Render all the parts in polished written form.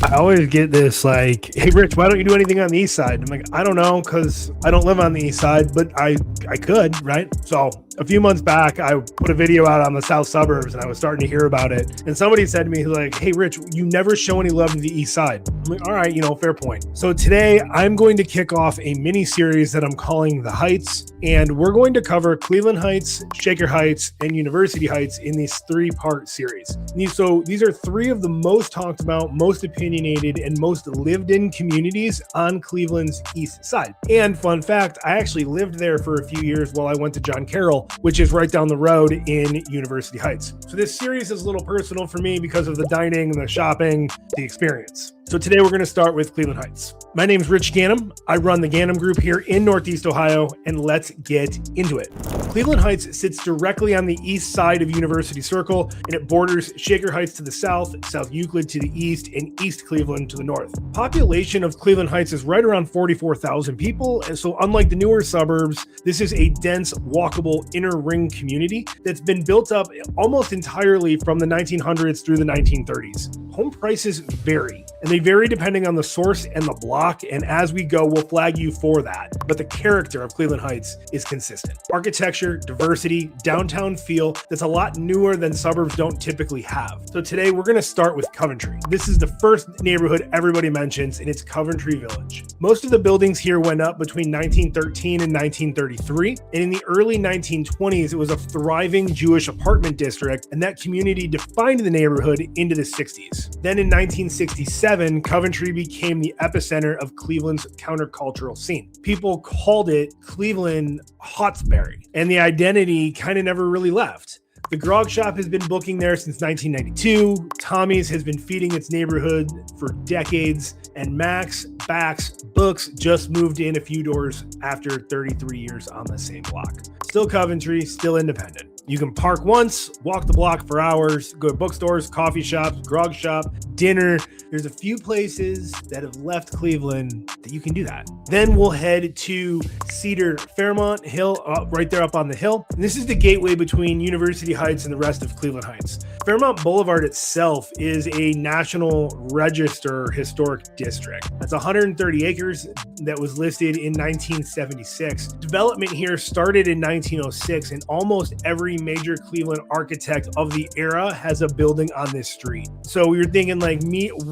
I always get this like, hey, Rich, why don't you do anything on the east side? I'm like, I don't know, because I don't live on the east side, but I could, right? So a few months back, I put a video out on the south suburbs and I was starting to hear about it. And somebody said to me, like, hey, Rich, you never show any love to the east side. I'm like, all right, fair point. So today I'm going to kick off a mini series that I'm calling The Heights. And we're going to cover Cleveland Heights, Shaker Heights, and University Heights in this 3-part series. So these are 3 of the most talked about, most opinionated, and most lived in communities on Cleveland's east side. And fun fact, I actually lived there for a few years while I went to John Carroll, which is right down the road in University Heights. So this series is a little personal for me because of the dining, the shopping, the experience. So today we're going to start with Cleveland Heights. My name is Rich Ganim. I run the Ganim Group here in Northeast Ohio, and let's get into it. Cleveland Heights sits directly on the east side of University Circle, and it borders Shaker Heights to the south, South Euclid to the east, and East Cleveland to the north. Population of Cleveland Heights is right around 44,000 people, and so unlike the newer suburbs, this is a dense, walkable inner ring community that's been built up almost entirely from the 1900s through the 1930s. Home prices vary, and they vary depending on the source and the block, and as we go, we'll flag you for that. But the character of Cleveland Heights is consistent. Architecture, diversity, downtown feel that's a lot newer than suburbs don't typically have. So today we're going to start with Coventry. This is the first neighborhood everybody mentions, and it's Coventry Village. Most of the buildings here went up between 1913 and 1933, and in the early 1920s, it was a thriving Jewish apartment district, and that community defined the neighborhood into the 60s. Then in 1967, Coventry became the epicenter of Cleveland's countercultural scene. People called it Cleveland Hawkesbury, and the identity kind of never really left. The Grog Shop has been booking there since 1992. Tommy's has been feeding its neighborhood for decades. And Max Bax Books just moved in a few doors after 33 years on the same block. Still Coventry, still independent. You can park once, walk the block for hours, go to bookstores, coffee shops, grog shop, dinner. There's a few places that have left Cleveland that you can do that. Then we'll head to Cedar Fairmont Hill, right there up on the hill. And this is the gateway between University Heights and the rest of Cleveland Heights. Fairmont Boulevard itself is a National Register historic district. That's 130 acres that was listed in 1976. Development here started in 1906, and almost every major Cleveland architect of the era has a building on this street. So we were thinking like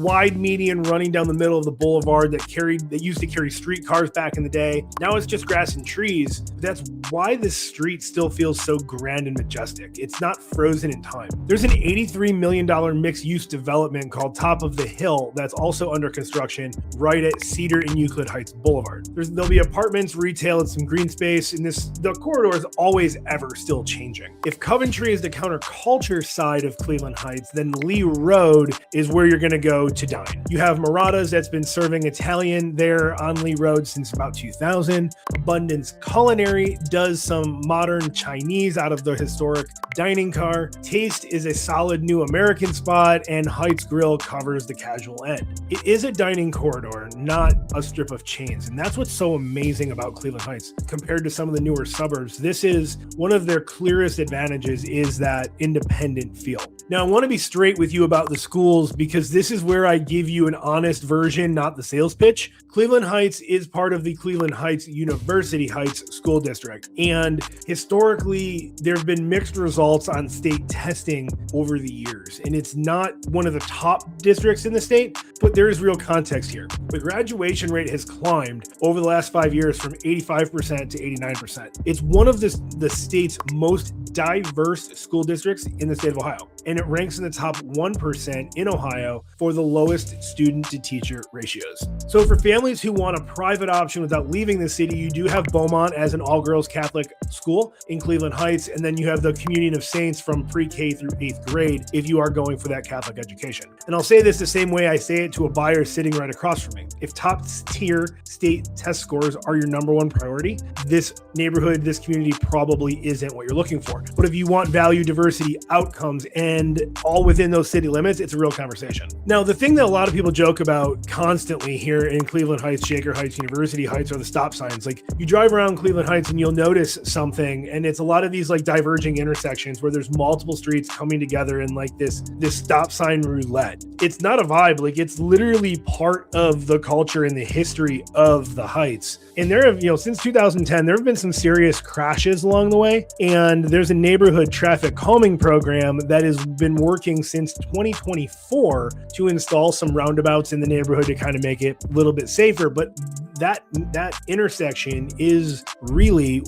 wide median running down the middle of the boulevard that used to carry streetcars back in the day. Now it's just grass and trees. That's why this street still feels so grand and majestic. It's not frozen in time. There's an $83 million mixed-use development called Top of the Hill that's also under construction right at Cedar and Euclid Heights Boulevard. There'll be apartments, retail, and some green space, and the corridor is always ever still changing. If Coventry is the counterculture side of Cleveland Heights, then Lee Road is where you're going to go to dine. You have Murata's that's been serving Italian there on Lee Road since about 2000. Abundance Culinary does some modern Chinese out of the historic dining car. Taste is a solid new American spot, and Heights Grill covers the casual end. It is a dining corridor, not a strip of chains, and that's what's so amazing about Cleveland Heights compared to some of the newer suburbs. This is one of their clearest advantages, is that independent feel. Now, I want to be straight with you about the schools because this is where I give you an honest version, not the sales pitch. Cleveland Heights is part of the Cleveland Heights University Heights School District, and historically, there have been mixed results on state testing over the years, and it's not one of the top districts in the state, but there is real context here. The graduation rate has climbed over the last 5 years from 85% to 89%. It's one of the state's most diverse school districts in the state of Ohio, and it ranks in the top 1% in Ohio for the lowest student to teacher ratios. So for families who want a private option without leaving the city, you do have Beaumont as an all-girls Catholic school in Cleveland Heights, and then you have the Communion of Saints from pre-K through 8th grade if you are going for that Catholic education. And I'll say this the same way I say it to a buyer sitting right across from me. If top-tier state test scores are your number one priority, this neighborhood, this community probably isn't what you're looking for. But if you want value, diversity, outcomes, and all within those city limits, it's a real conversation. Now, the thing that a lot of people joke about constantly here in Cleveland Heights, Shaker Heights, University Heights are the stop signs. Like you drive around Cleveland Heights and you'll notice something, and it's a lot of these like diverging intersections where there's multiple streets coming together in like this stop sign roulette. It's not a vibe, like it's literally part of the culture and the history of the Heights. And there have, since 2010, there have been some serious crashes along the way. And there's a neighborhood traffic calming program that has been working since 2024 to install some roundabouts in the neighborhood to kind of make it a little bit safer. But that intersection is really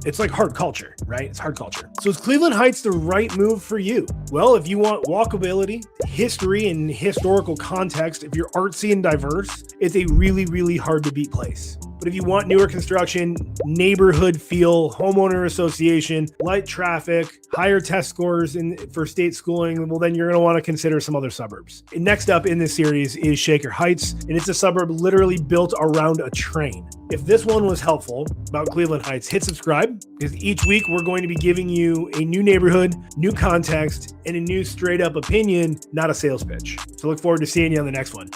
it's like hard culture, right? It's hard culture. So is Cleveland Heights the right move for you? Well, if you want walkability, history, and historical context, if you're artsy and diverse, it's a really, really hard to beat place. But if you want newer construction, neighborhood feel, homeowner association, light traffic, higher test scores for state schooling, well, then you're going to want to consider some other suburbs. And next up in this series is Shaker Heights, and it's a suburb literally built around a train. If this one was helpful about Cleveland Heights, hit subscribe, because each week we're going to be giving you a new neighborhood, new context, and a new straight up opinion, not a sales pitch. So look forward to seeing you on the next one.